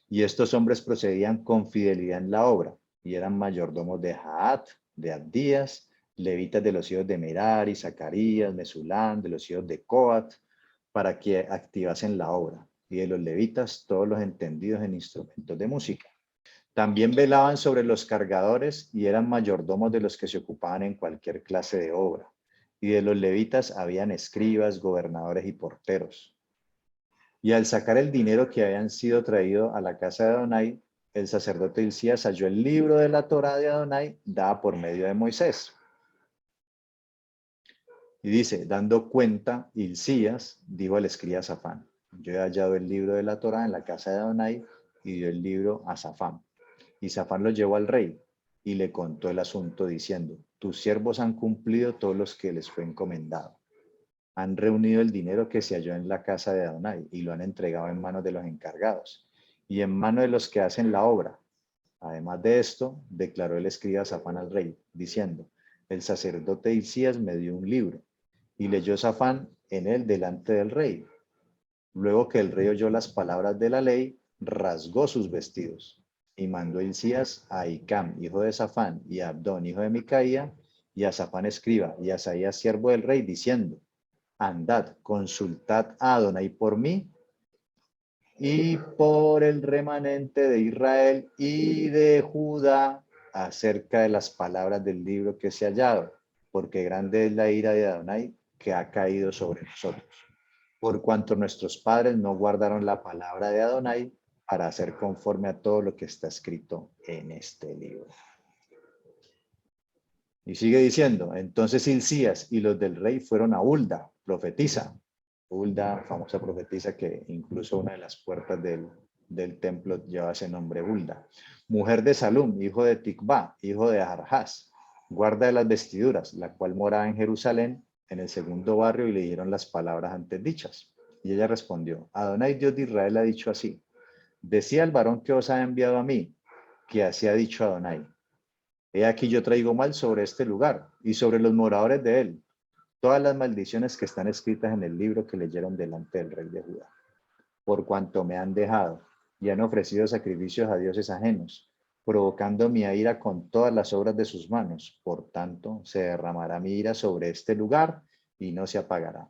Y estos hombres procedían con fidelidad en la obra y eran mayordomos de Jaat, de Abdías, levitas de los hijos de Merari, Zacarías, Mesulán, de los hijos de Coat, para que activasen la obra, y de los levitas todos los entendidos en instrumentos de música. También velaban sobre los cargadores y eran mayordomos de los que se ocupaban en cualquier clase de obra. Y de los levitas habían escribas, gobernadores y porteros. Y al sacar el dinero que habían sido traído a la casa de Adonai, el sacerdote Hilcías halló el libro de la Torá de Adonai dada por medio de Moisés. Y dice, dando cuenta, Hilcías dijo al escriba Safán, yo he hallado el libro de la Torá en la casa de Adonai, y dio el libro a Safán. Y Safán lo llevó al rey y le contó el asunto diciendo, tus siervos han cumplido todos los que les fue encomendado. Han reunido el dinero que se halló en la casa de Adonai y lo han entregado en manos de los encargados y en manos de los que hacen la obra. Además de esto, declaró el escriba Safán al rey, diciendo, el sacerdote Hilcías me dio un libro y leyó Safán en él delante del rey. Luego que el rey oyó las palabras de la ley, rasgó sus vestidos y mandó Hilcías a Icam, hijo de Safán, y a Abdón, hijo de Micaía, y a Safán escriba, y a Asaías, siervo del rey, diciendo, andad, consultad a Adonai por mí y por el remanente de Israel y de Judá acerca de las palabras del libro que se ha hallado, porque grande es la ira de Adonai que ha caído sobre nosotros, por cuanto nuestros padres no guardaron la palabra de Adonai para hacer conforme a todo lo que está escrito en este libro. Y sigue diciendo, entonces Hilcías y los del rey fueron a Hulda, profetiza, Hulda, famosa profetisa que incluso una de las puertas del templo lleva ese nombre, Hulda. Mujer de Salum, hijo de Tikva, hijo de Arjás, guarda de las vestiduras, la cual moraba en Jerusalén, en el segundo barrio, y le dieron las palabras antes dichas. Y ella respondió, Adonai, Dios de Israel, ha dicho así, decía el varón que os ha enviado a mí, que así ha dicho Adonai. He aquí yo traigo mal sobre este lugar y sobre los moradores de él, todas las maldiciones que están escritas en el libro que leyeron delante del rey de Judá, por cuanto me han dejado y han ofrecido sacrificios a dioses ajenos, provocando mi ira con todas las obras de sus manos. Por tanto, se derramará mi ira sobre este lugar y no se apagará.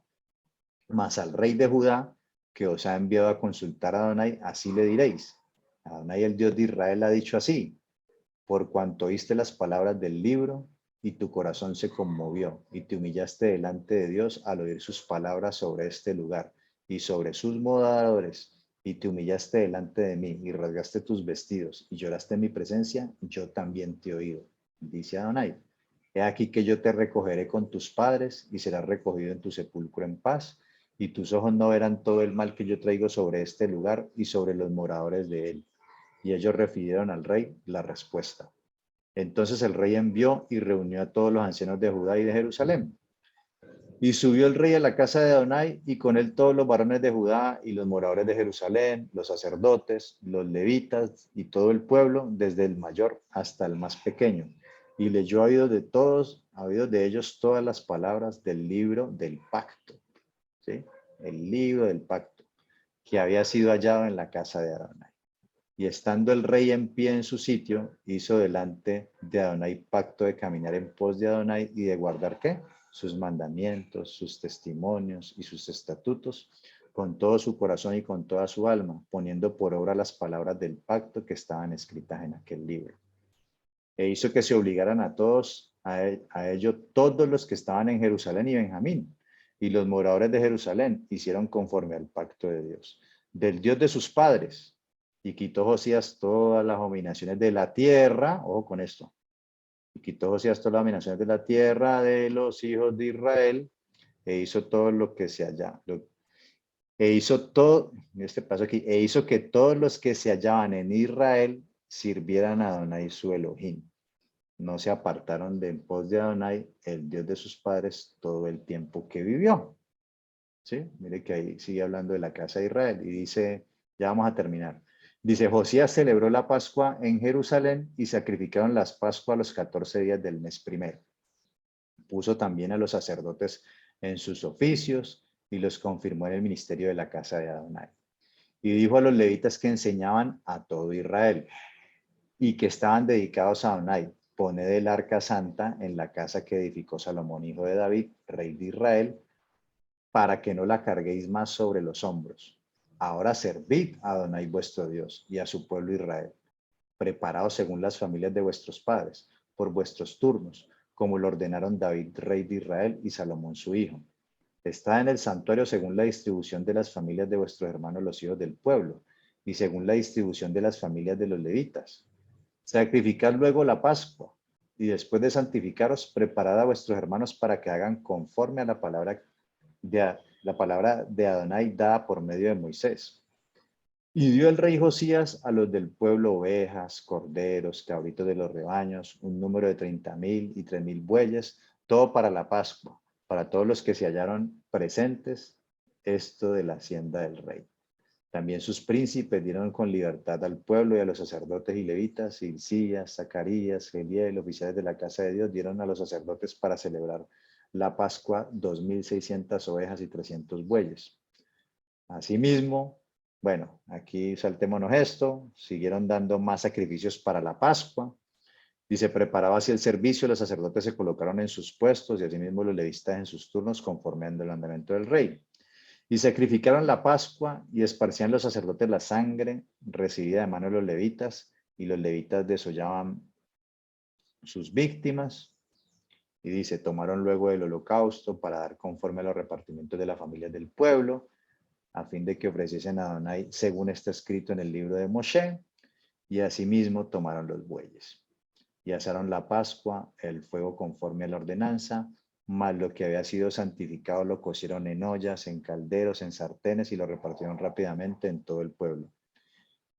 Mas al rey de Judá, que os ha enviado a consultar a Adonai, así le diréis. Adonai, el Dios de Israel, ha dicho así, por cuanto oíste las palabras del libro y tu corazón se conmovió y te humillaste delante de Dios al oír sus palabras sobre este lugar y sobre sus moradores, y te humillaste delante de mí y rasgaste tus vestidos y lloraste en mi presencia, yo también te he oído, dice Adonai. He aquí que yo te recogeré con tus padres y serás recogido en tu sepulcro en paz, y tus ojos no verán todo el mal que yo traigo sobre este lugar y sobre los moradores de él. Y ellos refirieron al rey la respuesta. Entonces el rey envió y reunió a todos los ancianos de Judá y de Jerusalén. Y subió el rey a la casa de Adonai, y con él todos los varones de Judá y los moradores de Jerusalén, los sacerdotes, los levitas y todo el pueblo, desde el mayor hasta el más pequeño. Y leyó a oídos de todos, a oídos de ellos, todas las palabras del libro del pacto. ¿Sí? El libro del pacto que había sido hallado en la casa de Adonai. Y estando el rey en pie en su sitio, hizo delante de Adonai pacto de caminar en pos de Adonai y de guardar, ¿qué? Sus mandamientos, sus testimonios y sus estatutos, con todo su corazón y con toda su alma, poniendo por obra las palabras del pacto que estaban escritas en aquel libro. E hizo que se obligaran a todos, a ello todos los que estaban en Jerusalén y Benjamín, y los moradores de Jerusalén hicieron conforme al pacto de Dios, del Dios de sus padres, y quitó Josías todas las abominaciones de la tierra, ojo con esto, y quitó Josías todas las abominaciones de la tierra de los hijos de Israel, e hizo todo lo que se hallaba, e hizo todo, este paso aquí, e hizo que todos los que se hallaban en Israel sirvieran a Adonai su Elohim. No se apartaron de en pos de Adonai, el Dios de sus padres, todo el tiempo que vivió. ¿Sí? Mire que ahí sigue hablando de la casa de Israel y dice, ya vamos a terminar. Dice, Josías celebró la Pascua en Jerusalén y sacrificaron las Pascuas los 14 días del mes primero. Puso también a los sacerdotes en sus oficios y los confirmó en el ministerio de la casa de Adonai. Y dijo a los levitas que enseñaban a todo Israel y que estaban dedicados a Adonai, poned el arca santa en la casa que edificó Salomón, hijo de David, rey de Israel, para que no la carguéis más sobre los hombros. Ahora servid a Adonai vuestro Dios y a su pueblo Israel, preparados según las familias de vuestros padres, por vuestros turnos, como lo ordenaron David, rey de Israel, y Salomón su hijo. Está en el santuario según la distribución de las familias de vuestros hermanos los hijos del pueblo, y según la distribución de las familias de los levitas. Sacrificad luego la Pascua, y después de santificaros, preparad a vuestros hermanos para que hagan conforme a la palabra de Adonai dada por medio de Moisés. Y dio el rey Josías a los del pueblo ovejas, corderos, cabritos de los rebaños, un número de 30,000 y 3,000 bueyes, todo para la Pascua, para todos los que se hallaron presentes, esto de la hacienda del rey. También sus príncipes dieron con libertad al pueblo y a los sacerdotes y levitas, Hilcías, Zacarías, Geliel, oficiales de la casa de Dios, dieron a los sacerdotes para celebrar la Pascua 2,600 ovejas y 300 bueyes. Asimismo, bueno, aquí saltémonos esto, siguieron dando más sacrificios para la Pascua. Dice, preparaba así el servicio, los sacerdotes se colocaron en sus puestos y asimismo los levitas en sus turnos conforme al mandamiento del rey. Y sacrificaron la Pascua y esparcían los sacerdotes la sangre recibida de mano de los levitas, y los levitas desollaban sus víctimas. Y dice, tomaron luego el holocausto para dar conforme a los repartimientos de las familias del pueblo, a fin de que ofreciesen a Adonai según está escrito en el libro de Moshe, y asimismo tomaron los bueyes. Y asaron la Pascua, el fuego conforme a la ordenanza, más lo que había sido santificado lo cocieron en ollas, en calderos, en sartenes y lo repartieron rápidamente en todo el pueblo.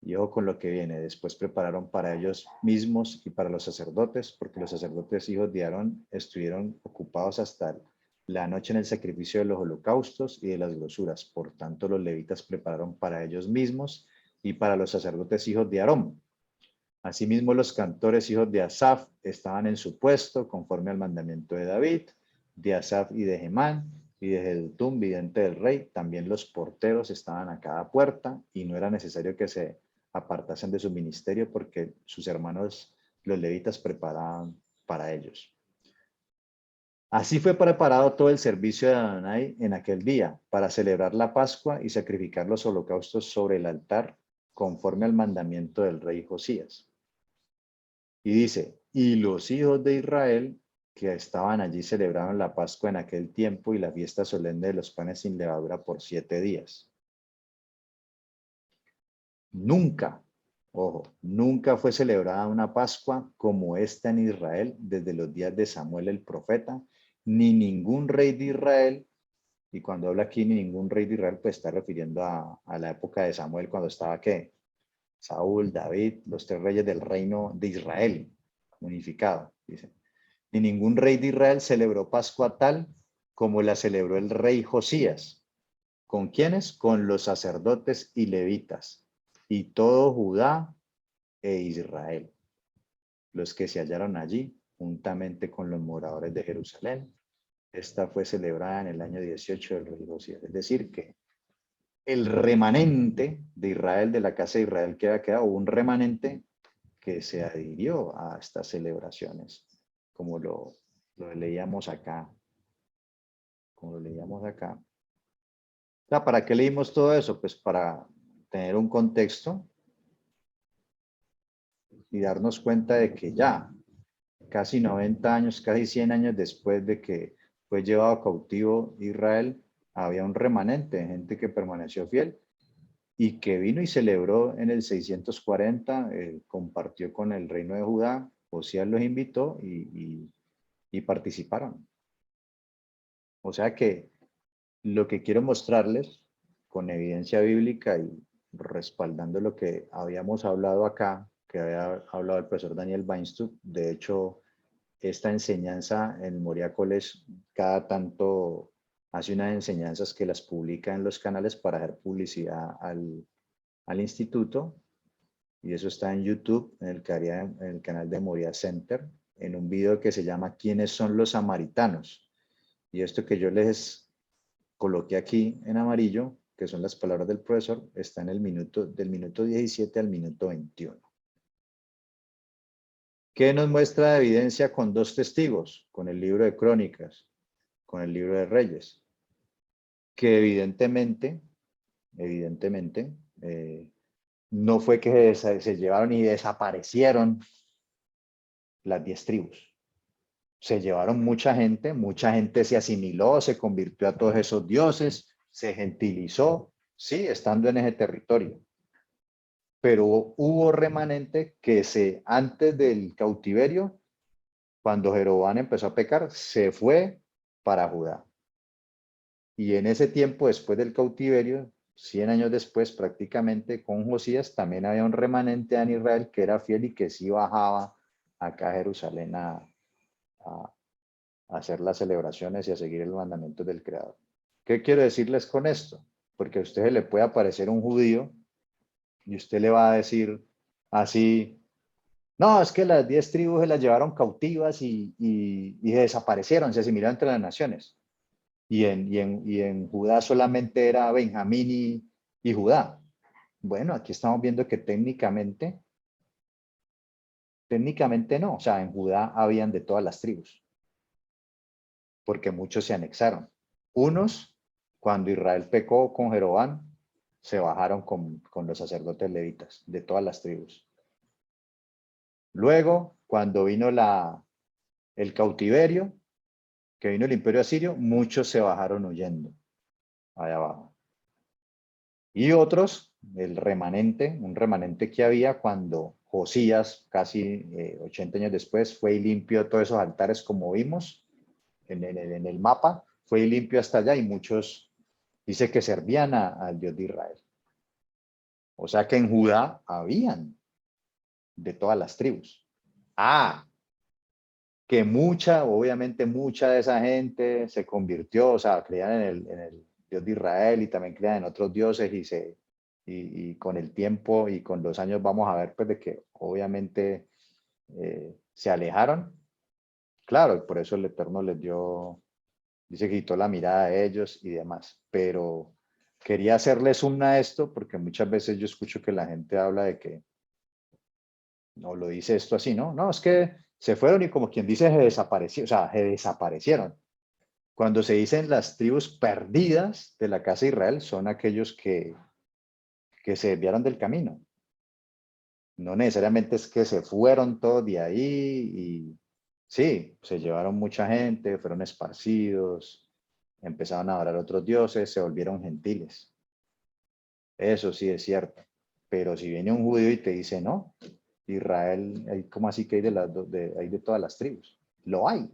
Y ojo con lo que viene, después prepararon para ellos mismos y para los sacerdotes, porque los sacerdotes hijos de Aarón estuvieron ocupados hasta la noche en el sacrificio de los holocaustos y de las grosuras. Por tanto, los levitas prepararon para ellos mismos y para los sacerdotes hijos de Aarón. Asimismo, los cantores hijos de Asaf estaban en su puesto, conforme al mandamiento de David, de Asaf y de Gemán, y de Jedutum, vidente del rey. También los porteros estaban a cada puerta, y no era necesario que se apartasen de su ministerio, porque sus hermanos, los levitas, preparaban para ellos. Así fue preparado todo el servicio de Adonai en aquel día, para celebrar la Pascua y sacrificar los holocaustos sobre el altar, conforme al mandamiento del rey Josías. Y dice, y los hijos de Israel que estaban allí celebraron la Pascua en aquel tiempo y la fiesta solemne de los panes sin levadura por 7 días. Nunca, ojo, nunca fue celebrada una Pascua como esta en Israel desde los días de Samuel el profeta, ni ningún rey de Israel. Y cuando habla aquí ni ningún rey de Israel, pues está refiriendo a la época de Samuel, cuando estaba, ¿qué? Saúl, David, los 3 reyes del reino de Israel, unificado, dice. Ni ningún rey de Israel celebró Pascua tal como la celebró el rey Josías. ¿Con quiénes? Con los sacerdotes y levitas, y todo Judá e Israel, los que se hallaron allí, juntamente con los moradores de Jerusalén. Esta fue celebrada en el año 18 del rey Josías. Es decir, que el remanente de Israel, de la casa de Israel que había quedado, un remanente que se adhirió a estas celebraciones, como lo leíamos acá. Como lo leíamos acá. O sea, ¿para qué leímos todo eso? Pues para tener un contexto y darnos cuenta de que ya casi 90 años, casi 100 años después de que fue llevado cautivo Israel, había un remanente, gente que permaneció fiel y que vino y celebró en el 640, compartió con el reino de Judá, Josías los invitó y participaron. O sea que lo que quiero mostrarles con evidencia bíblica y respaldando lo que habíamos hablado acá, que había hablado el profesor Daniel Weinstock, de hecho, esta enseñanza en Moria College cada tanto hace unas enseñanzas que las publica en los canales para hacer publicidad al instituto, y eso está en YouTube, en el canal de Moria Center, en un video que se llama ¿Quiénes son los samaritanos? Y esto que yo les coloqué aquí en amarillo, que son las palabras del profesor, está en el minuto, del minuto 17 al minuto 21. ¿Qué nos muestra de evidencia con 2 testigos? Con el libro de Crónicas, con el libro de Reyes, que evidentemente, no fue que se llevaron y desaparecieron las 10 tribus. Se llevaron mucha gente se asimiló, se convirtió a todos esos dioses, se gentilizó, sí, estando en ese territorio. Pero hubo remanente que antes del cautiverio, cuando Jeroboam empezó a pecar, se fue para Judá. Y en ese tiempo, después del cautiverio, 100 años después, prácticamente con Josías, también había un remanente en Israel que era fiel y que sí bajaba acá a Jerusalén a hacer las celebraciones y a seguir el mandamiento del Creador. ¿Qué quiero decirles con esto? Porque a usted le puede aparecer un judío y usted le va a decir así: no, es que las 10 tribus se las llevaron cautivas y desaparecieron, se asimilaron entre las naciones. Y en Judá solamente era Benjamín y Judá. Bueno, aquí estamos viendo que técnicamente no. O sea, en Judá habían de todas las tribus, porque muchos se anexaron. Unos, cuando Israel pecó con Jeroboam, se bajaron con los sacerdotes levitas de todas las tribus. Luego, cuando vino el cautiverio, que vino el imperio asirio, muchos se bajaron huyendo allá abajo. Y otros, un remanente que había cuando Josías, casi 80 años después, fue y limpió todos esos altares como vimos, en el mapa, fue y limpió hasta allá y muchos dice que servían al Dios de Israel. O sea que en Judá habían de todas las tribus. Ah, que obviamente mucha de esa gente se convirtió, o sea, creían en el Dios de Israel y también creían en otros dioses y con el tiempo y con los años vamos a ver pues de que obviamente se alejaron. Claro, y por eso el Eterno les dio, dice que quitó la mirada a ellos y demás, pero quería hacerles a esto porque muchas veces yo escucho que la gente habla de que, no lo dice esto así, ¿no? No, es que se fueron y como quien dice se desaparecieron, o sea, se desaparecieron. Cuando se dicen las tribus perdidas de la casa de Israel, son aquellos que se desviaron del camino. No necesariamente es que se fueron todos de ahí y sí, se llevaron mucha gente, fueron esparcidos, empezaron a adorar a otros dioses, se volvieron gentiles. Eso sí es cierto. Pero si viene un judío y te dice, no, Israel, ¿cómo así que hay hay de todas las tribus? Lo hay.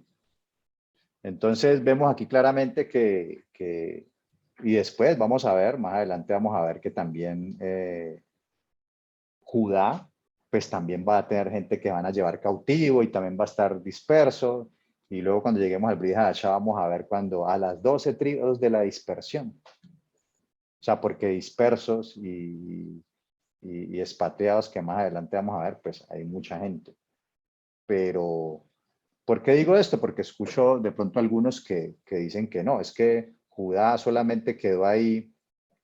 Entonces vemos aquí claramente y después vamos a ver, más adelante vamos a ver que también Judá, pues también va a tener gente que van a llevar cautivo y también va a estar disperso. Y luego cuando lleguemos al Brit Hadashah vamos a ver cuando a las 12 tribus de la dispersión. O sea, porque dispersos y espateados, que más adelante vamos a ver, pues hay mucha gente. Pero, ¿por qué digo esto? Porque escucho de pronto algunos que dicen que no, es que Judá solamente quedó ahí,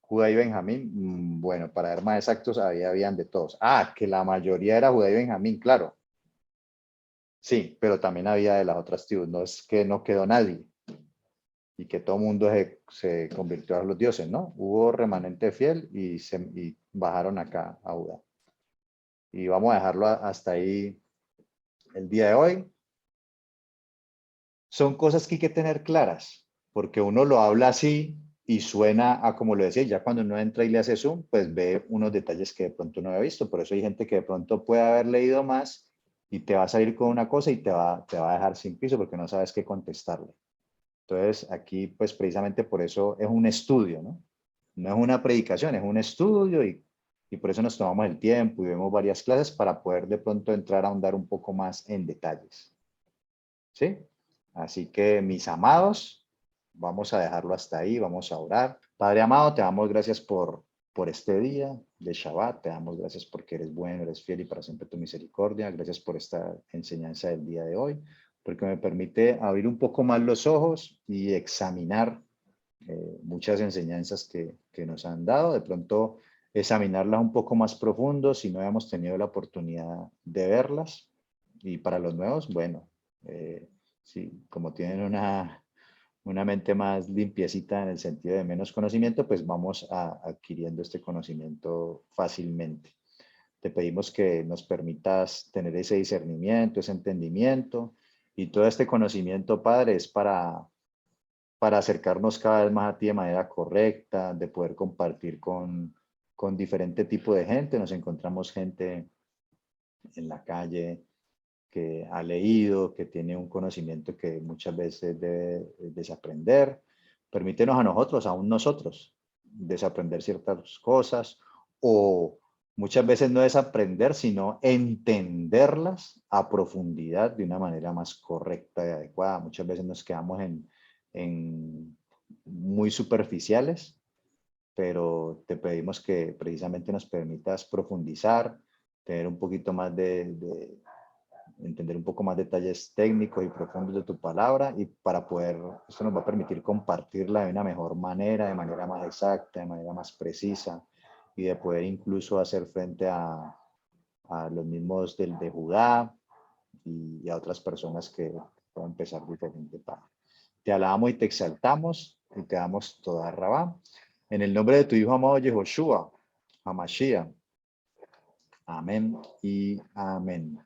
Judá y Benjamín. Bueno, para ser más exactos, ahí habían de todos. Ah, que la mayoría era Judá y Benjamín, claro. Sí, pero también había de las otras tribus, no es que no quedó nadie y que todo el mundo se convirtió a los dioses, ¿no? Hubo remanente fiel y bajaron acá a Judá. Y vamos a dejarlo hasta ahí el día de hoy. Son cosas que hay que tener claras, porque uno lo habla así y suena a como lo decía, ya cuando uno entra y le hace zoom, pues ve unos detalles que de pronto no había visto. Por eso hay gente que de pronto puede haber leído más y te va a salir con una cosa y te va a dejar sin piso porque no sabes qué contestarle. Entonces, aquí, pues precisamente por eso es un estudio, ¿no? No es una predicación, es un estudio y por eso nos tomamos el tiempo y vemos varias clases para poder de pronto entrar a ahondar un poco más en detalles. ¿Sí? Así que, mis amados, vamos a dejarlo hasta ahí, vamos a orar. Padre amado, te damos gracias por este día de Shabbat, te damos gracias porque eres bueno, eres fiel y para siempre tu misericordia. Gracias por esta enseñanza del día de hoy, porque me permite abrir un poco más los ojos y examinar muchas enseñanzas que nos han dado. De pronto, examinarlas un poco más profundo si no hemos tenido la oportunidad de verlas. Y para los nuevos, bueno, sí, como tienen una mente más limpiecita en el sentido de menos conocimiento, pues vamos adquiriendo este conocimiento fácilmente. Te pedimos que nos permitas tener ese discernimiento, ese entendimiento y todo este conocimiento, Padre, es para acercarnos cada vez más a ti de manera correcta, de poder compartir con diferente tipo de gente. Nos encontramos gente en la calle que ha leído, que tiene un conocimiento que muchas veces debe desaprender. Permítenos a nosotros, aún nosotros, desaprender ciertas cosas o muchas veces no desaprender, sino entenderlas a profundidad de una manera más correcta y adecuada. Muchas veces nos quedamos en muy superficiales, pero te pedimos que precisamente nos permitas profundizar, tener un poquito más entender un poco más detalles técnicos y profundos de tu palabra y para poder, esto nos va a permitir compartirla de una mejor manera, de manera más exacta, de manera más precisa y de poder incluso hacer frente a los mismos de Judá y a otras personas que puedan empezar diferente. Te alabamos y te exaltamos y te damos toda rabá. En el nombre de tu Hijo amado Yehoshua, Hamashiach. Amén y amén.